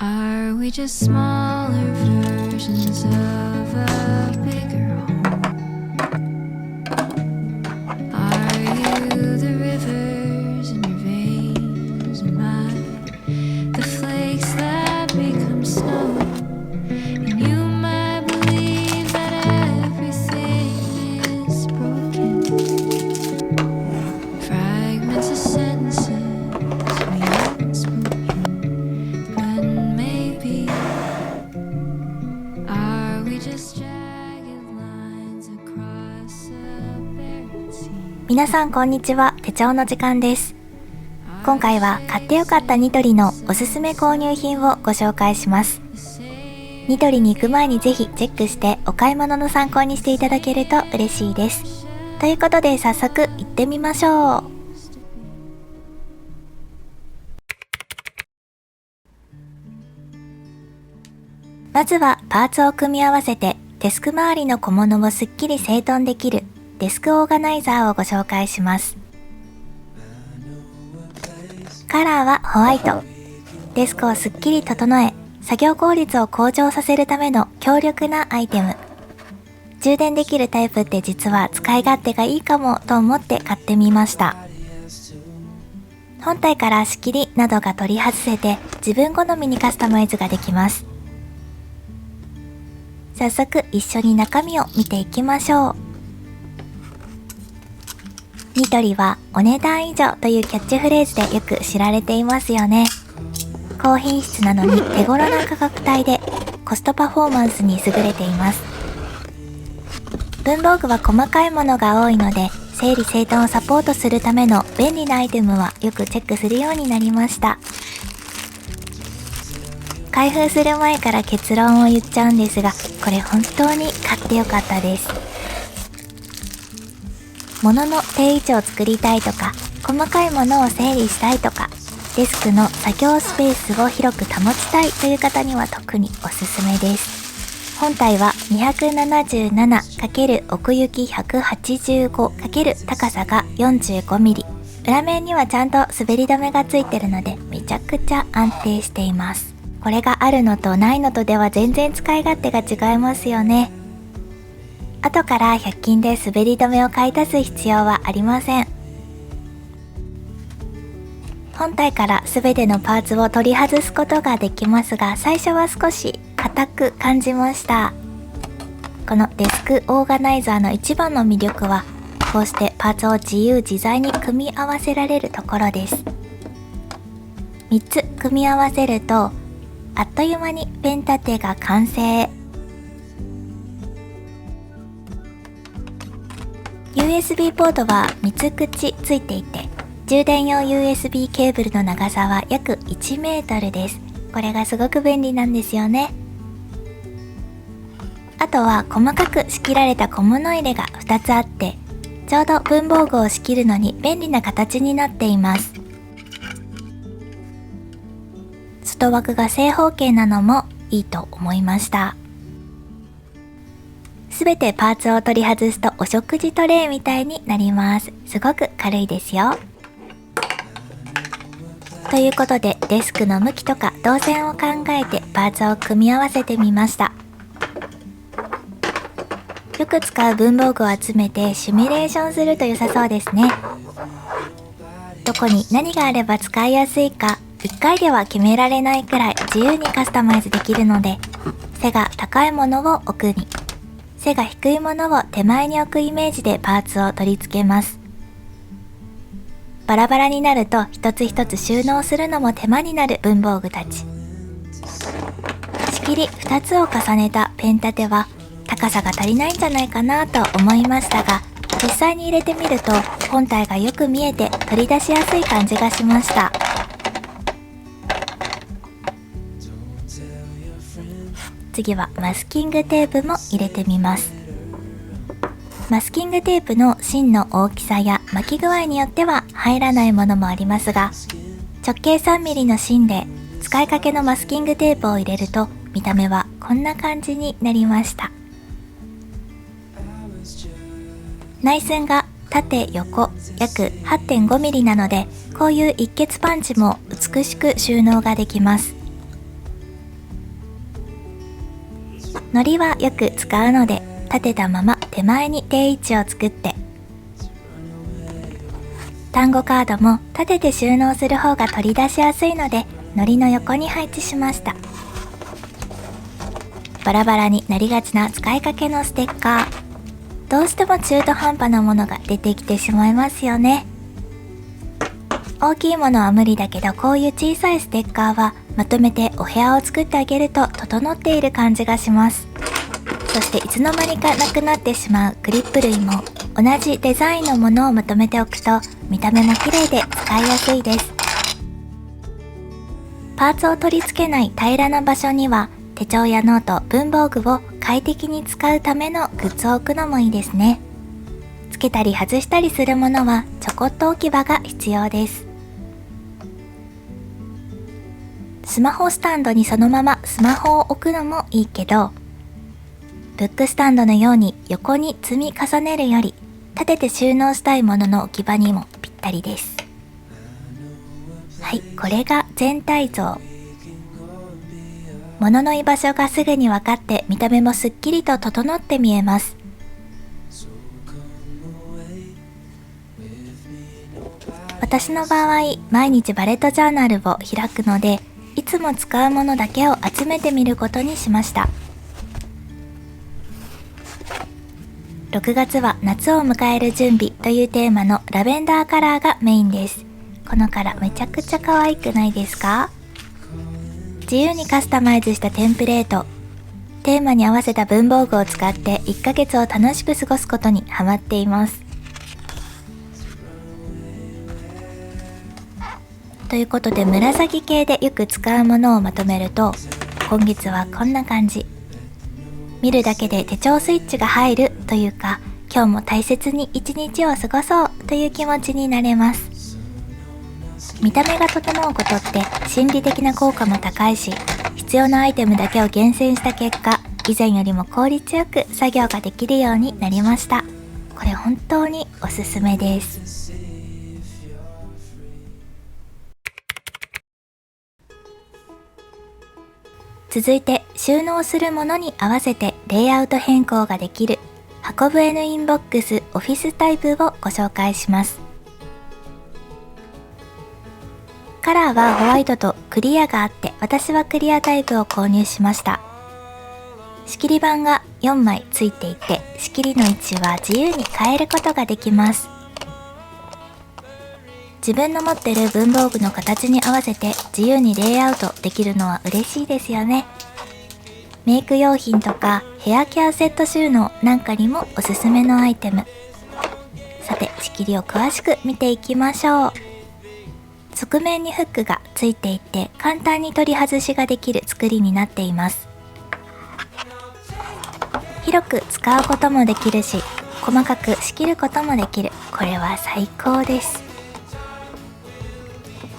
Are we just smaller versions of a bigger home? Are you the rivers in your veins and mine, the flakes that become snow? And you might believe that everything is broken. Fragments of sentences we unspoken, but maybe are we just jagged lines across a barren sea? 皆さんこんにちは。手帳の時間です。今回は買ってよかったニトリのおすすめ購入品をご紹介します。ニトリに行く前にぜひチェックしてお買い物の参考にしていただけると嬉しいです。ということで早速行ってみましょう。まずはパーツを組み合わせてデスク周りの小物をすっきり整頓できるデスクオーガナイザーをご紹介します。カラーはホワイト。デスクをすっきり整え、作業効率を向上させるための強力なアイテム。充電できるタイプって実は使い勝手がいいかもと思って買ってみました。本体から仕切りなどが取り外せて自分好みにカスタマイズができます。早速一緒に中身を見ていきましょう。ニトリはお値段以上というキャッチフレーズでよく知られていますよね。高品質なのに手頃な価格帯でコストパフォーマンスに優れています。文房具は細かいものが多いので整理整頓をサポートするための便利なアイテムはよくチェックするようになりました。開封する前から結論を言っちゃうんですが、これ本当に買ってよかったです。物の定位置を作りたいとか、細かいものを整理したいとか、デスクの作業スペースを広く保ちたいという方には特におすすめです。本体は 277× 奥行き 185× 高さが 45mm。裏面にはちゃんと滑り止めがついてるのでめちゃくちゃ安定しています。これがあるのとないのとでは全然使い勝手が違いますよね。後から100均で滑り止めを買い足す必要はありません。本体から全てのパーツを取り外すことができますが、最初は少し硬く感じました。このデスクオーガナイザーの一番の魅力は、こうしてパーツを自由自在に組み合わせられるところです。3つ組み合わせると、あっという間にペン立てが完成。USB ポートは3つ口ついていて、充電用 USB ケーブルの長さは約1メートルです。これがすごく便利なんですよね。あとは細かく仕切られた小物入れが2つあって、ちょうど文房具を仕切るのに便利な形になっています。外枠が正方形なのもいいと思いました。すべてパーツを取り外すとお食事トレイみたいになります。すごく軽いですよ。ということでデスクの向きとか動線を考えてパーツを組み合わせてみました。よく使う文房具を集めてシミュレーションすると良さそうですね。どこに何があれば使いやすいか1回では決められないくらい自由にカスタマイズできるので、背が高いものを奥に、背が低いものを手前に置くイメージでパーツを取り付けます。バラバラになると一つ一つ収納するのも手間になる文房具たち。仕切り2つを重ねたペン立ては高さが足りないんじゃないかなと思いましたが、実際に入れてみると本体がよく見えて取り出しやすい感じがしました。次はマスキングテープも入れてみます。マスキングテープの芯の大きさや巻き具合によっては入らないものもありますが、直径 3mm の芯で使いかけのマスキングテープを入れると見た目はこんな感じになりました。内寸が縦横約 8.5mm なので、こういう一結パンチも美しく収納ができます。糊はよく使うので、立てたまま手前に定位置を作って、単語カードも立てて収納する方が取り出しやすいので、糊の横に配置しました。バラバラになりがちな使いかけのステッカー。どうしても中途半端なものが出てきてしまいますよね。大きいものは無理だけど、こういう小さいステッカーはまとめてお部屋を作ってあげると整っている感じがします。そしていつの間にかなくなってしまうクリップ類も同じデザインのものをまとめておくと見た目も綺麗で使いやすいです。パーツを取り付けない平らな場所には手帳やノート、文房具を快適に使うためのグッズを置くのもいいですね。つけたり外したりするものはちょこっと置き場が必要です。スマホスタンドにそのままスマホを置くのもいいけど、ブックスタンドのように横に積み重ねるより立てて収納したいものの置き場にもぴったりです。はい、これが全体像。物の居場所がすぐに分かって見た目もすっきりと整って見えます。私の場合、毎日バレットジャーナルを開くので、いつも使うものだけを集めてみることにしました。6月は夏を迎える準備というテーマのラベンダーカラーがメインです。このカラーめちゃくちゃ可愛くないですか？自由にカスタマイズしたテンプレート、テーマに合わせた文房具を使って1ヶ月を楽しく過ごすことにハマっています。ということで、紫系でよく使うものをまとめると、今月はこんな感じ。見るだけで手帳スイッチが入るというか、今日も大切に一日を過ごそうという気持ちになれます。見た目が整うことって心理的な効果も高いし、必要なアイテムだけを厳選した結果、以前よりも効率よく作業ができるようになりました。これ本当におすすめです。続いて、収納するものに合わせてレイアウト変更ができる運ぶ N インボックスオフィスタイプをご紹介します。カラーはホワイトとクリアがあって、私はクリアタイプを購入しました。仕切り板が4枚ついていて、仕切りの位置は自由に変えることができます。自分の持っている文房具の形に合わせて自由にレイアウトできるのは嬉しいですよね。メイク用品とかヘアケアセット収納なんかにもおすすめのアイテム。さて、仕切りを詳しく見ていきましょう。側面にフックがついていて、簡単に取り外しができる作りになっています。広く使うこともできるし、細かく仕切ることもできる。これは最高です。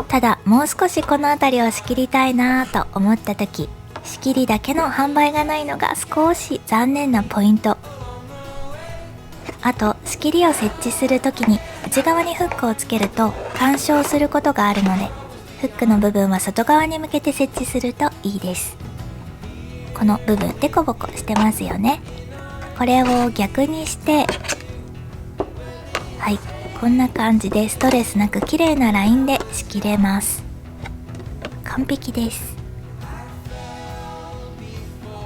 ただ、もう少しこの辺りを仕切りたいなぁと思った時、仕切りだけの販売がないのが少し残念なポイント。あと、仕切りを設置するときに内側にフックをつけると干渉することがあるので、フックの部分は外側に向けて設置するといいです。この部分デコボコしてますよね。これを逆にして、はい、こんな感じでストレスなく綺麗なラインで仕切れます。完璧です。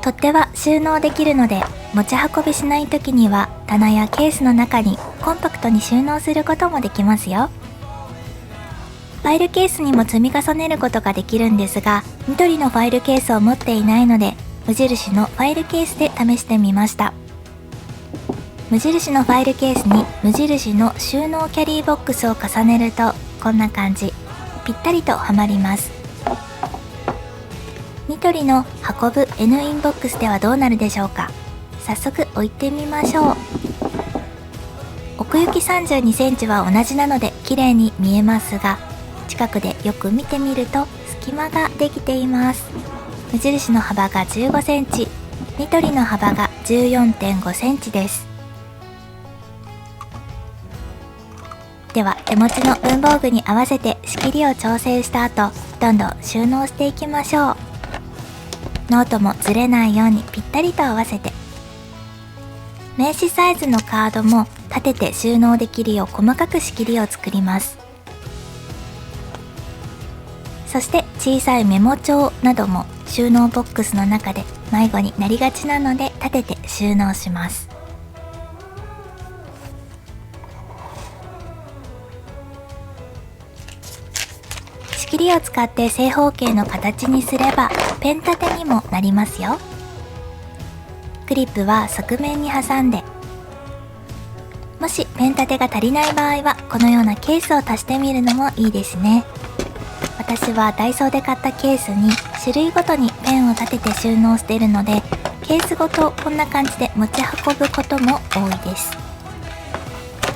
取っ手は収納できるので、持ち運びしないときには棚やケースの中にコンパクトに収納することもできますよ。ファイルケースにも積み重ねることができるんですが、緑のファイルケースを持っていないので、無印のファイルケースで試してみました。無印のファイルケースに無印の収納キャリーボックスを重ねるとこんな感じ、ぴったりとはまります。ニトリの運ぶ N インボックスではどうなるでしょうか。早速置いてみましょう。奥行き32センチは同じなので綺麗に見えますが、近くでよく見てみると隙間ができています。無印の幅が15センチ、ニトリの幅が 14.5 センチです。では、手持ちの文房具に合わせて仕切りを調整した後、どんどん収納していきましょう。ノートもずれないようにぴったりと合わせて、名刺サイズのカードも立てて収納できるよう細かく仕切りを作ります。そして小さいメモ帳なども収納ボックスの中で迷子になりがちなので立てて収納します。仕切りを使って正方形の形にすればペン立てにもなりますよ。クリップは側面に挟んで、もしペン立てが足りない場合はこのようなケースを足してみるのもいいですね。私はダイソーで買ったケースに種類ごとにペンを立てて収納しているので、ケースごとこんな感じで持ち運ぶことも多いです。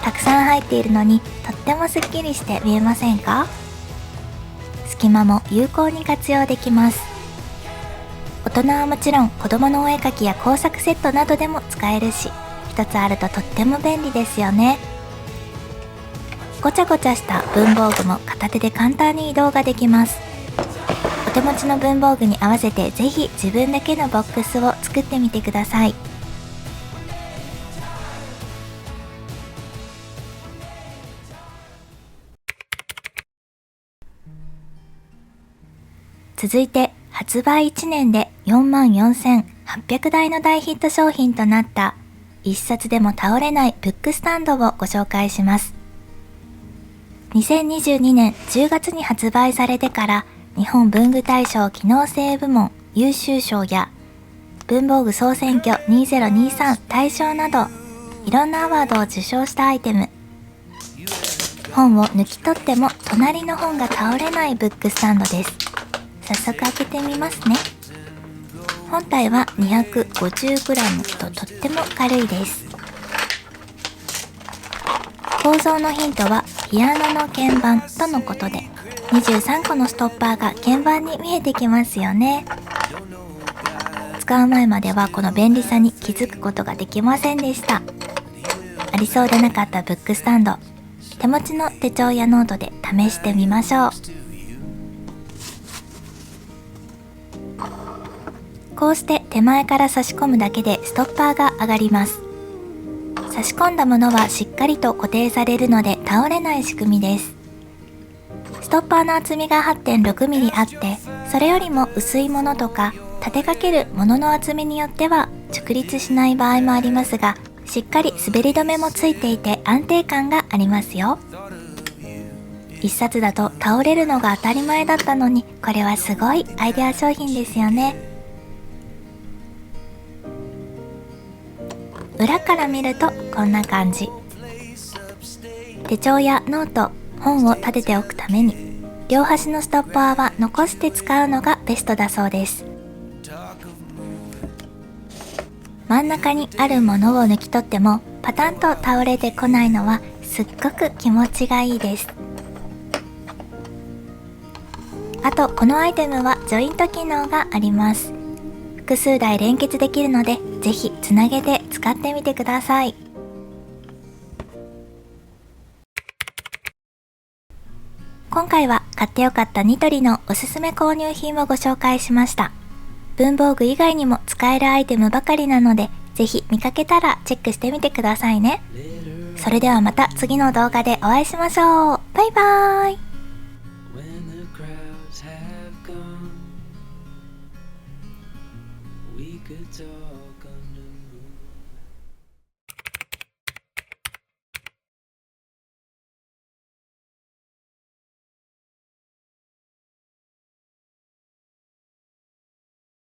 たくさん入っているのにとってもすっきりして見えませんか？隙間も有効に活用できます。大人はもちろん子供のお絵かきや工作セットなどでも使えるし、一つあるととっても便利ですよね。ごちゃごちゃした文房具も片手で簡単に移動ができます。お手持ちの文房具に合わせてぜひ自分だけのボックスを作ってみてください。続いて発売1年で44,800台の大ヒット商品となった一冊でも倒れないブックスタンドをご紹介します。2022年10月に発売されてから日本文具大賞機能性部門優秀賞や文房具総選挙2023大賞などいろんなアワードを受賞したアイテム。本を抜き取っても隣の本が倒れないブックスタンドです。早速開けてみますね。本体は 250g ととっても軽いです。構造のヒントはピアノの鍵盤とのことで、23個のストッパーが鍵盤に見えてきますよね。使う前まではこの便利さに気づくことができませんでした。ありそうでなかったブックスタンド、手持ちの手帳やノートで試してみましょう。こうして手前から差し込むだけでストッパーが上がります。差し込んだものはしっかりと固定されるので倒れない仕組みです。ストッパーの厚みが 8.6mm あって、それよりも薄いものとか立てかけるものの厚みによっては直立しない場合もありますが、しっかり滑り止めもついていて安定感がありますよ。一冊だと倒れるのが当たり前だったのに、これはすごいアイデア商品ですよね。裏から見るとこんな感じ。手帳やノート、本を立てておくために両端のストッパーは残して使うのがベストだそうです。真ん中にあるものを抜き取ってもパタンと倒れてこないのはすっごく気持ちがいいです。あとこのアイテムはジョイント機能があります。複数台連結できるのでぜひつなげて使ってみてください。今回は買ってよかったニトリのおすすめ購入品をご紹介しました。文房具以外にも使えるアイテムばかりなので、ぜひ見かけたらチェックしてみてくださいね。それではまた次の動画でお会いしましょう。バイバーイ。We could talk under